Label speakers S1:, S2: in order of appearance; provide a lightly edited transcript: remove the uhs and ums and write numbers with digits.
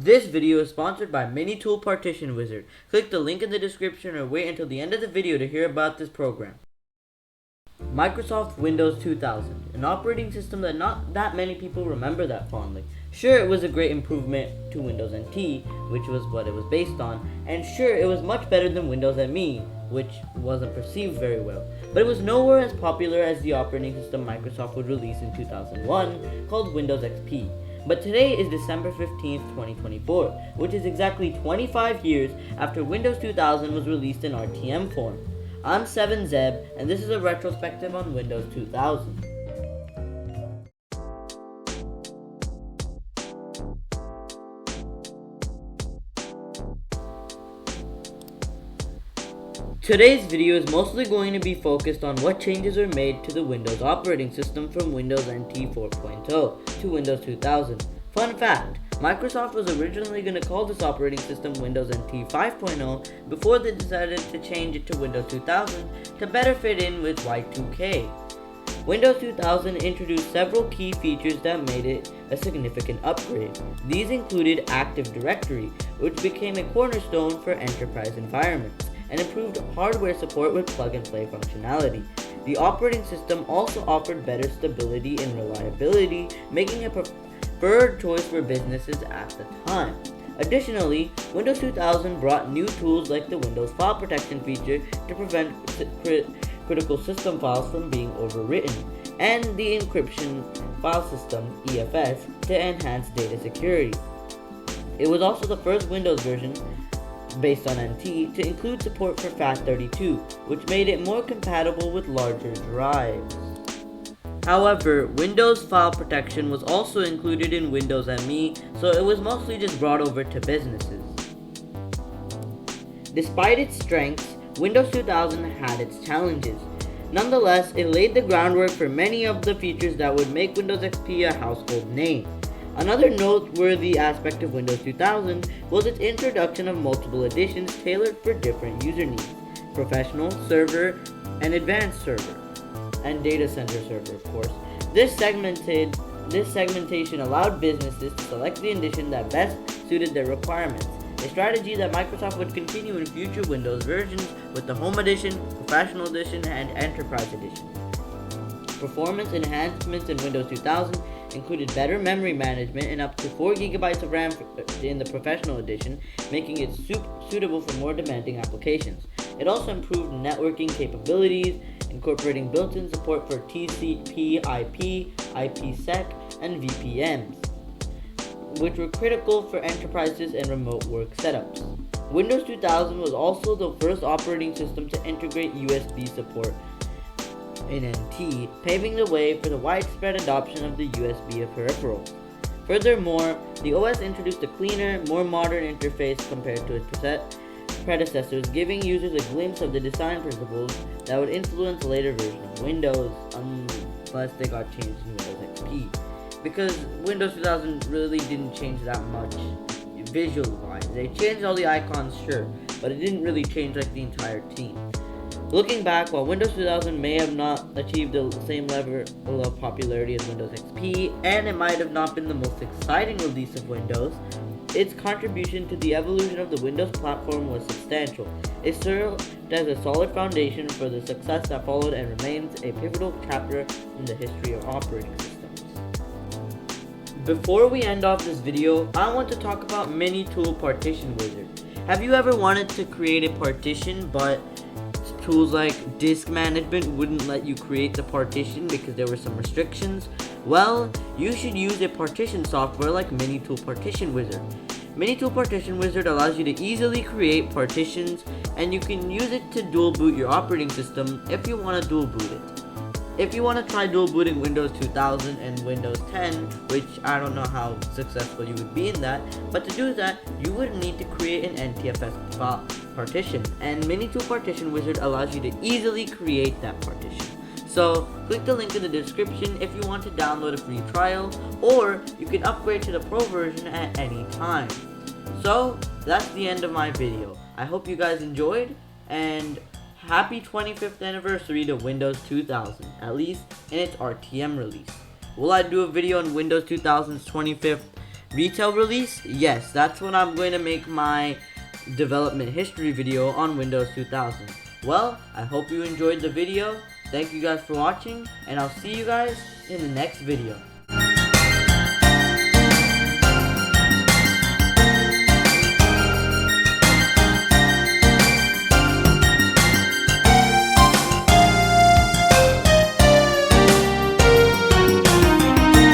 S1: This video is sponsored by Mini-Tool Partition Wizard. Click the link in the description or wait until the end of the video to hear about this program. Microsoft Windows 2000, an operating system that not that many people remember that fondly. Sure, it was a great improvement to Windows NT, which was what it was based on, and sure, it was much better than Windows ME, which wasn't perceived very well, but it was nowhere as popular as the operating system Microsoft would release in 2001, called Windows XP. But today is December 15th, 2024, which is exactly 25 years after Windows 2000 was released in RTM form. I'm 7Zeb, and this is a retrospective on Windows 2000. Today's video is mostly going to be focused on what changes were made to the Windows operating system from Windows NT 4.0 to Windows 2000. Fun fact, Microsoft was originally going to call this operating system Windows NT 5.0 before they decided to change it to Windows 2000 to better fit in with Y2K. Windows 2000 introduced several key features that made it a significant upgrade. These included Active Directory, which became a cornerstone for enterprise environments, and improved hardware support with plug-and-play functionality. The operating system also offered better stability and reliability, making it a preferred choice for businesses at the time. Additionally, Windows 2000 brought new tools like the Windows File Protection feature to prevent critical system files from being overwritten, and the Encryption File System (EFS) to enhance data security. It was also the first Windows version based on NT to include support for FAT32, which made it more compatible with larger drives. However, Windows File Protection was also included in Windows ME, so it was mostly just brought over to businesses. Despite its strengths, Windows 2000 had its challenges. Nonetheless, it laid the groundwork for many of the features that would make Windows XP a household name. Another noteworthy aspect of Windows 2000 was its introduction of multiple editions tailored for different user needs: Professional, Server, and Advanced Server, and Data Center Server, of course. This segmentation allowed businesses to select the edition that best suited their requirements, a strategy that Microsoft would continue in future Windows versions with the Home Edition, Professional Edition, and Enterprise Edition. Performance enhancements in Windows 2000 included better memory management and up to 4 GB of RAM in the Professional Edition, making it suitable for more demanding applications. It also improved networking capabilities, incorporating built-in support for TCP/IP, IPsec, and VPNs, which were critical for enterprises and remote work setups. Windows 2000 was also the first operating system to integrate USB support in NT, paving the way for the widespread adoption of the USB peripheral. Furthermore, the OS introduced a cleaner, more modern interface compared to its predecessors, giving users a glimpse of the design principles that would influence later versions of Windows, unless they got changed in Windows XP. Because Windows 2000 really didn't change that much visual-wise. They changed all the icons, sure, but it didn't really change like the entire team. Looking back, while Windows 2000 may have not achieved the same level of popularity as Windows XP, and it might have not been the most exciting release of Windows, its contribution to the evolution of the Windows platform was substantial. It served as a solid foundation for the success that followed and remains a pivotal chapter in the history of operating systems. Before we end off this video, I want to talk about Mini-Tool Partition Wizard. Have you ever wanted to create a partition, but tools like disk management wouldn't let you create the partition because there were some restrictions? Well, you should use a partition software like Mini-Tool Partition Wizard. Mini-Tool Partition Wizard allows you to easily create partitions, and you can use it to dual boot your operating system if you want to dual boot it. If you want to try dual booting Windows 2000 and Windows 10, which I don't know how successful you would be in that, but to do that, you would need to create an NTFS partition, and Mini-Tool Partition Wizard allows you to easily create that partition. So, click the link in the description if you want to download a free trial, or you can upgrade to the Pro version at any time. So, that's the end of my video. I hope you guys enjoyed, and happy 25th anniversary to Windows 2000, at least in its RTM release. Will I do a video on Windows 2000's 25th Retail release? Yes, that's when I'm going to make my development history video on Windows 2000. Well, I hope you enjoyed the video. Thank you guys for watching, and I'll see you guys in the next video.